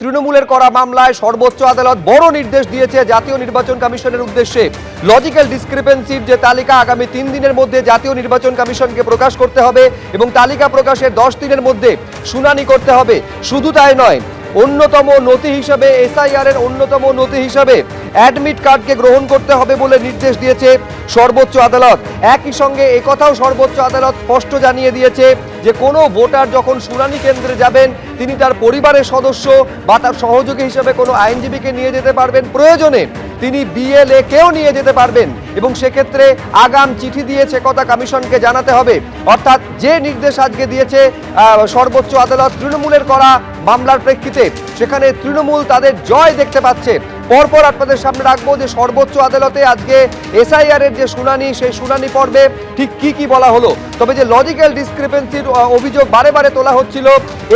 তৃণমূলের করা মামলায় সর্বোচ্চ আদালত বড় নির্দেশ দিয়েছে জাতীয় নির্বাচন কমিশনের উদ্দেশ্যে। লজিক্যাল ডিসক্রিপেন্সির যে তালিকা আগামী 3 দিনের মধ্যে জাতীয় নির্বাচন কমিশনকে প্রকাশ করতে হবে এবং তালিকা প্রকাশের 10 দিনের মধ্যে শুনানি করতে হবে। শুধু তাই নয়, অন্যতম নথি হিসাবে এসআইআর এর অন্যতম নথি হিসাবে অ্যাডমিট কার্ডকে গ্রহণ করতে হবে বলে নির্দেশ দিয়েছে সর্বোচ্চ আদালত। একই সঙ্গে একথাও সর্বোচ্চ আদালত স্পষ্ট জানিয়ে দিয়েছে যে কোনো ভোটার যখন শুনানি কেন্দ্রে যাবেন তিনি তার পরিবারের সদস্য বা তার সহযোগী হিসেবে কোনো আইনজীবীকে নিয়ে যেতে পারবেন, প্রয়োজনে তিনি বিএলএ কেও নিয়ে যেতে পারবেন এবং সেক্ষেত্রে আগাম চিঠি দিয়েছে কথা কমিশনকে জানাতে হবে। অর্থাৎ যে নির্দেশ আজকে দিয়েছে সর্বোচ্চ আদালত তৃণমূলের করা মামলার প্রেক্ষিতে, সেখানে তৃণমূল তাদের জয় দেখতে পাচ্ছে। পরপর আপনাদের সামনে রাখবো যে সর্বোচ্চ আদালতে আজকে এসআইআর এর যে শুনানি, সেই শুনানি পর্বে ঠিক কি বলা হলো। তবে যে লজিক্যাল ডিসক্রিপেন্সির অভিযোগ বারে বারে তোলা হচ্ছিল,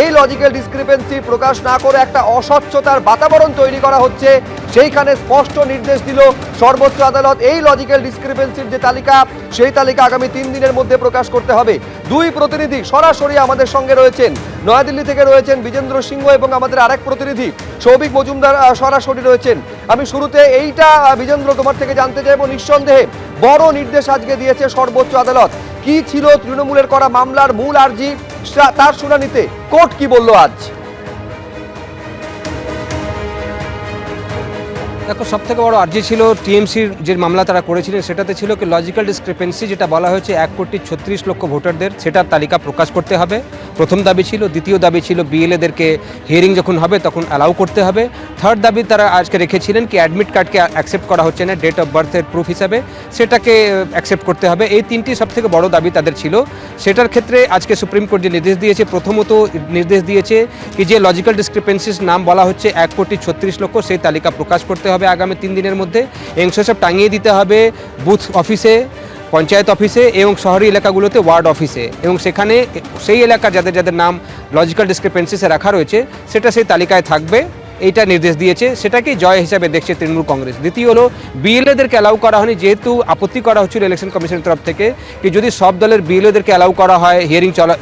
এই লজিক্যাল ডিসক্রিপেন্সি প্রকাশ না করে একটা অস্বচ্ছতার বাতাবরণ তৈরি করা হচ্ছে, সেইখানে স্পষ্ট নির্দেশ দিল সর্বোচ্চ আদালত। এই লজিক্যাল ডিসক্রিপেন্সির যে তালিকা, সেই তালিকা আগামী 3 দিনের মধ্যে প্রকাশ করতে হবে। দুই প্রতিনিধি সরাসরি আমাদের সঙ্গে রয়েছেন, নয়াদিল্লি থেকে রয়েছেন বিজেন্দ্র সিংহ এবং আমাদের আরেক প্রতিনিধি সৌভিক মজুমদার সরাসরি রয়েছেন। আমি শুরুতে এইটা বিজেন্দ্র তোমার থেকে জানতে চাইবো, নিঃসন্দেহে বড় নির্দেশ আজকে দিয়েছে সর্বোচ্চ আদালত। কি ছিল তৃণমূলের করা মামলার মূল আর্জি, তার শুনানিতে কোর্ট কি বলল আজ? দেখো, সব থেকে বড় আর্জি ছিল টিএমসির যে মামলা তারা করেছিলেন, সেটাতে ছিল কি লজিক্যাল ডিসক্রিপেন্সি, যেটা বলা হয়েছে 1,36,00,000 ভোটারদের সেটার তালিকা প্রকাশ করতে হবে। প্রথম দাবি ছিল। দ্বিতীয় দাবি ছিল বিএলএদেরকে হিয়ারিং যখন হবে তখন অ্যালাউ করতে হবে। থার্ড দাবি তারা আজকে রেখেছিলেন কি অ্যাডমিট কার্ডকে অ্যাকসেপ্ট করা হচ্ছে না ডেট অফ বার্থের প্রুফ হিসাবে, সেটাকে অ্যাকসেপ্ট করতে হবে। এই তিনটি সব থেকে বড় দাবি তাদের ছিল। সেটার ক্ষেত্রে আজকে সুপ্রিম কোর্ট যে নির্দেশ দিয়েছে, প্রথমত নির্দেশ দিয়েছে কি যে লজিক্যাল ডিসক্রিপেন্সির নাম বলা হচ্ছে 1,36,00,000, সেই তালিকা প্রকাশ করতে হবে আগামী 3 দিনের মধ্যে এবং সেসব টাঙিয়ে দিতে হবে বুথ অফিসে, পঞ্চায়েত অফিসে এবং শহরি এলাকাগুলোতে ওয়ার্ড অফিসে, এবং সেখানে সেই এলাকার যাদের যাদের নাম লজিক্যাল ডিসক্রিপেন্সিসে রাখা রয়েছে সেটা সেই তালিকায় থাকবে। এইটা নির্দেশ দিয়েছে, সেটাকেই জয় হিসাবে দেখছে তৃণমূল কংগ্রেস। দ্বিতীয় হলো বিএলএদেরকে অ্যালাউ করা হয়নি, যেহেতু আপত্তি করা হচ্ছিল ইলেকশন কমিশনের তরফ থেকে কি যদি সব দলের বিএলএদেরকে অ্যালাউ করা হয়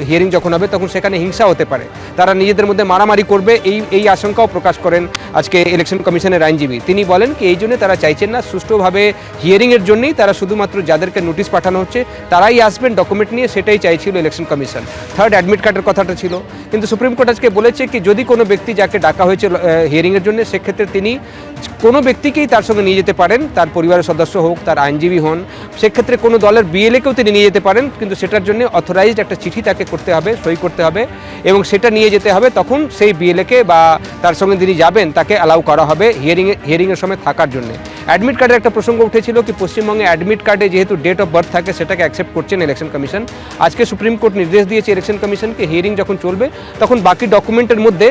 হিয়ারিং যখন হবে তখন সেখানে হিংসা হতে পারে, তারা নিজেদের মধ্যে মারামারি করবে, এই আশঙ্কাও প্রকাশ করেন আজকে ইলেকশন কমিশনের আইনজীবী। তিনি বলেন কি এই জন্য তারা চাইছেন না, সুষ্ঠুভাবে হিয়ারিংয়ের জন্যই তারা শুধুমাত্র যাদেরকে নোটিশ পাঠানো হচ্ছে তারাই আসবেন ডকুমেন্ট নিয়ে, সেটাই চাইছিল ইলেকশন কমিশন। থার্ড অ্যাডমিট কার্ডের কথাটা ছিল, কিন্তু সুপ্রিম কোর্ট আজকে বলেছে কি যদি কোনো ব্যক্তি যাকে ডাকা হয়েছে হিয়ারিংয়ের জন্য, সেক্ষেত্রে তিনি কোনো ব্যক্তিকেই তার সঙ্গে নিয়ে যেতে পারেন, তার পরিবারের সদস্য হোক, তার আইনজীবী হন, সেক্ষেত্রে কোনো দলের বিএলএকেও তিনি নিয়ে যেতে পারেন, কিন্তু সেটার জন্য অথরাইজড একটা চিঠি তাকে করতে হবে, সই করতে হবে এবং সেটা নিয়ে যেতে হবে। তখন সেই বিএলএকে বা তার সঙ্গে যিনি যাবেন তাকে অ্যালাউ করা হবে হিয়ারিংয়ের সময় থাকার জন্য। অ্যাডমিট কার্ডের একটা প্রসঙ্গ উঠেছিল কি পশ্চিমবঙ্গে অ্যাডমিট কার্ডে যেহেতু ডেট অফ বার্থ থাকে সেটাকে অ্যাকসেপ্ট করছেন ইলেকশন কমিশন। আজকে সুপ্রিম কোর্ট নির্দেশ দিয়েছে ইলেকশন কমিশনকে হিয়ারিং যখন চলবে তখন বাকি ডকুমেন্টের মধ্যে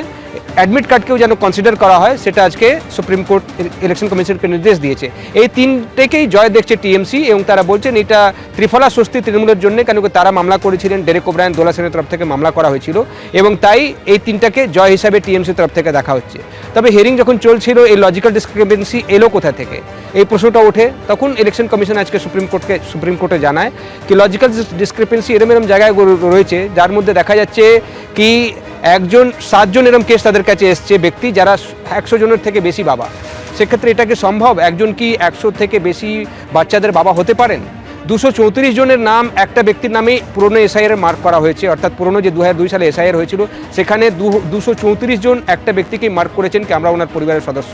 অ্যাডমিট কার্ডকেও যেন কনসিডার করা হয়, সেটা আজকে সুপ্রিম কোর্ট ইলেকশন কমিশনকে নির্দেশ দিয়েছে। এই তিনটেকেই জয় দেখছে টিএমসি এবং তারা বলছেন এটা ত্রিফলা স্বস্তি তৃণমূলের জন্য, কেন তারা মামলা করেছিলেন, ডেরেক ওব্রায়েন দোলা সেনের তরফ থেকে মামলা করা হয়েছিল এবং তাই এই তিনটাকে জয় হিসাবে টিএমসির তরফ থেকে দেখা হচ্ছে। তবে হিয়ারিং যখন চলছিল এই লজিক্যাল ডিসক্রিপেন্সি এলো কোথা থেকে, এই প্রশ্নটা ওঠে। তখন ইলেকশন কমিশন আজকে সুপ্রিম কোর্টে জানায় কি লজিক্যাল ডিসক্রিপেন্সি এরম জায়গায় রয়েছে যার মধ্যে দেখা যাচ্ছে কি 7 জন এরম কেস তাদের কাছে এসছে, ব্যক্তি যারা 100 জনের থেকে বেশি বাবা। সেক্ষেত্রে এটা কি সম্ভব? একজন কি 100 থেকে বেশি বাচ্চাদের বাবা হতে পারেন? 234 জনের নাম একটা ব্যক্তির নামে পুরনো এসআইআর মার্ক করা হয়েছে, অর্থাৎ পুরনো যে 2002 সালে এসআইআর হয়েছিল সেখানে 234 জন একটা ব্যক্তিকে মার্ক করেছেন কি আমরা ওনার পরিবারের সদস্য।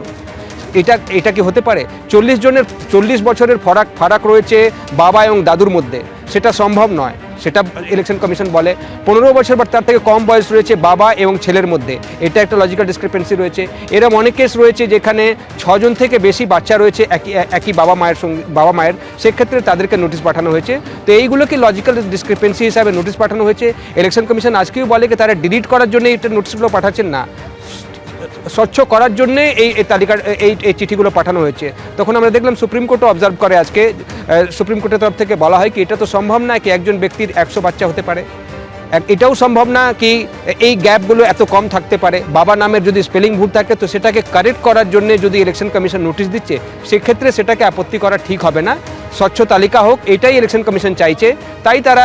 এটা কি হতে পারে? 40 বছরের ফারাক রয়েছে বাবা এবং দাদুর মধ্যে, সেটা সম্ভব নয়, সেটা ইলেকশন কমিশন বলে। 15 বছর বা তার থেকে কম বয়স রয়েছে বাবা এবং ছেলের মধ্যে, এটা একটা লজিক্যাল ডিসক্রিপেন্সি রয়েছে। এরকম অনেক কেস রয়েছে যেখানে 6 জন থেকে বেশি বাচ্চা রয়েছে একই বাবা মায়ের, সেক্ষেত্রে তাদেরকে নোটিশ পাঠানো হয়েছে। তো এইগুলোকে লজিক্যাল ডিসক্রিপেন্সি হিসাবে নোটিশ পাঠানো হয়েছে। ইলেকশন কমিশন আজকেও বলে কি তারা ডিলিট করার জন্য এই নোটিশগুলো পাঠাচ্ছেন না, স্বচ্ছ করার জন্যে এই তালিকার এই চিঠিগুলো পাঠানো হয়েছে। তখন আমরা দেখলাম সুপ্রিম কোর্টও অবজার্ভ করে আজকে, সুপ্রিম কোর্টের তরফ থেকে বলা হয় কি এটা তো সম্ভব না কি একজন ব্যক্তির 100 বাচ্চা হতে পারে, এটাও সম্ভব না কি এই গ্যাপগুলো এত কম থাকতে পারে। বাবা নামের যদি স্পেলিং ভুল থাকে তো সেটাকে কারেক্ট করার জন্য যদি ইলেকশন কমিশন নোটিশ দিচ্ছে সেক্ষেত্রে সেটাকে আপত্তি করা ঠিক হবে না, স্বচ্ছ তালিকা হোক, এটাই ইলেকশন কমিশন চাইছে, তাই তারা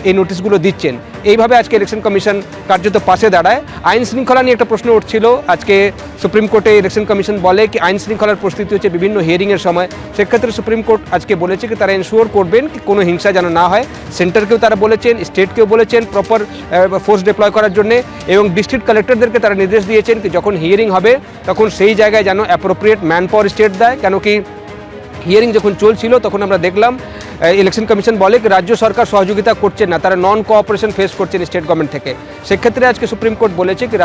এই নোটিশগুলো দিচ্ছেন। এইভাবে আজকে ইলেকশন কমিশন কার্যত পাশে দাঁড়ায়। আইন শৃঙ্খলা নিয়ে একটা প্রশ্ন উঠছিল, আজকে সুপ্রিম কোর্টে ইলেকশন কমিশন বলে কি আইন শৃঙ্খলার পরিস্থিতি হচ্ছে বিভিন্ন হিয়ারিংয়ের সময়, সেক্ষেত্রে সুপ্রিম কোর্ট আজকে বলেছে কি তারা এনশিওর করবেন কি কোনো হিংসা যেন না হয়। সেন্টারকেও তারা বলেছেন, স্টেটকেও বলেছেন প্রপার ফোর্স ডিপ্লয় করার জন্য, এবং ডিস্ট্রিক্ট কালেক্টরদেরকে তারা নির্দেশ দিয়েছেন কি যখন হিয়ারিং হবে তখন সেই জায়গায় যেন অ্যাপ্রোপ্রিয়েট ম্যান পাওয়ার স্টেট দেয়। কেন কি হিয়ারিং যখন চলছিল তখন আমরা দেখলাম ইলেকশন কমিশন বলে কি রাজ্য সরকার সহযোগিতা করছেন না, তারা নন কোঅপারেশন ফেস করছেন স্টেট গভর্নমেন্ট থেকে। সেক্ষেত্রে আজকে সুপ্রিম কোর্ট বলেছে কি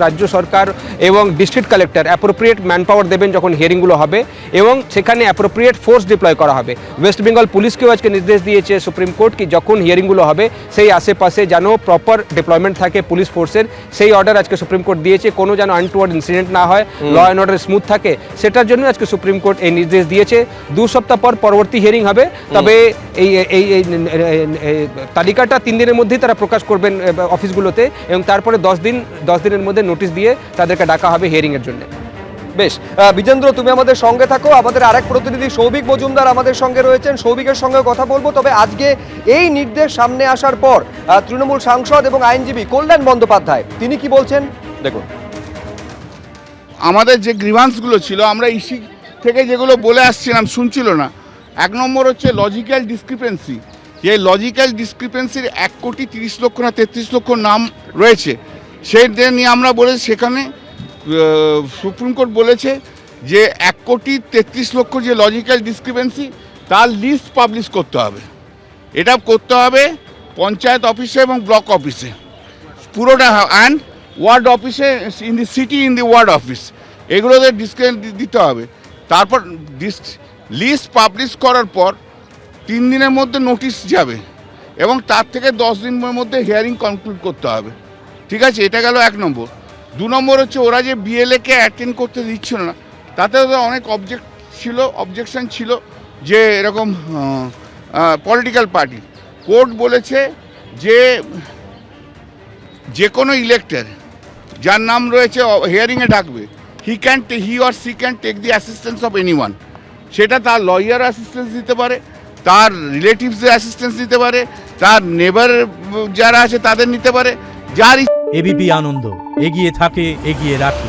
রাজ্য সরকার এবং district collector appropriate man power দেবেন যখন হিয়ারিংগুলো হবে, এবং সেখানে অ্যাপ্রোপ্রিয়েট ফোর্স ডিপ্লয় করা হবে। ওয়েস্ট বেঙ্গল পুলিশকেও আজকে নির্দেশ দিয়েছে সুপ্রিম কোর্ট কি যখন হিয়ারিংগুলো হবে সেই আশেপাশে যেন প্রপার ডিপ্লয়মেন্ট থাকে পুলিশ ফোর্সের, সেই অর্ডার আজকে সুপ্রিম কোর্ট দিয়েছে। কোনো যেন আনটুয়ার্ড ইনসিডেন্ট না হয়, ল অ্যান্ড অর্ডার স্মুথ থাকে, সেটার জন্য আজকে সুপ্রিম কোর্ট এই নির্দেশ দিয়েছে। 2 সপ্তাহ পর পরবর্তী হিয়ারিং হবে, তবে এই তালিকাটা 3 দিনের মধ্যেই তারা প্রকাশ করবেন অফিসগুলোতে, এবং তারপরে 10 দিনের মধ্যে নোটিশ দিয়ে তাদেরকে ডাকা হবে হিয়ারিংয়ের জন্য। বেশ, বিজেন্দ্র তুমি আমাদের সঙ্গে থাকো। আমাদের আরেক প্রতিনিধি সৌভিক মজুমদার আমাদের সঙ্গে রয়েছেন, সৌভিকের সঙ্গে কথা বলবো। তবে আজকে এই নির্দেশ সামনে আসার পর তৃণমূল সাংসদ এবং আইনজীবী কল্যাণ বন্দ্যোপাধ্যায় তিনি কি বলছেন দেখুন। আমাদের যে গ্রিভান্সগুলো ছিল আমরা ইসি থেকে যেগুলো বলে আসছিলাম শুনছিল না। 1 নম্বর হচ্ছে লজিক্যাল ডিসক্রিপেন্সি, যে লজিক্যাল ডিসক্রিপেন্সির 1,30,00,000 না 33 লক্ষ নাম রয়েছে, সেইটা নিয়ে আমরা বলেছি। সেখানে সুপ্রিম কোর্ট বলেছে যে 1,33,00,000 যে লজিক্যাল ডিসক্রিপেন্সি তার লিস্ট পাবলিশ করতে হবে। এটা করতে হবে পঞ্চায়েত অফিসে এবং ব্লক অফিসে পুরোটা, অ্যান্ড ওয়ার্ড অফিসে, in the city, in the ward office, এগুলোতে দিতে হবে। তারপর লিস্ট পাবলিশ করার পর 3 দিনের মধ্যে নোটিশ যাবে, এবং তার থেকে 10 দিনের মধ্যে হিয়ারিং কনক্লুড করতে হবে। ঠিক আছে, এটা গেল 1 নম্বর। 2 নম্বর হচ্ছে ওরা যে বিএলএকে অ্যাটেন্ড করতে দিচ্ছিল না, তাতে অনেক অবজেকশন ছিল যে এরকম পলিটিক্যাল পার্টি। কোর্ট বলেছে যে কোনো ইলেক্টর যার নাম রয়েছে হিয়ারিংয়ে ডাকবে, he or she can take the assistance of anyone. সেটা তার লয়ার অ্যাসিস্ট্যান্স দিতে পারে, তার রিলেটিভসের অ্যাসিস্ট্যান্স দিতে পারে, তার নেবার যারা আছে তাদের নিতে পারে, যার এবিপি আনন্দ এগিয়ে থাকে, এগিয়ে রাখে।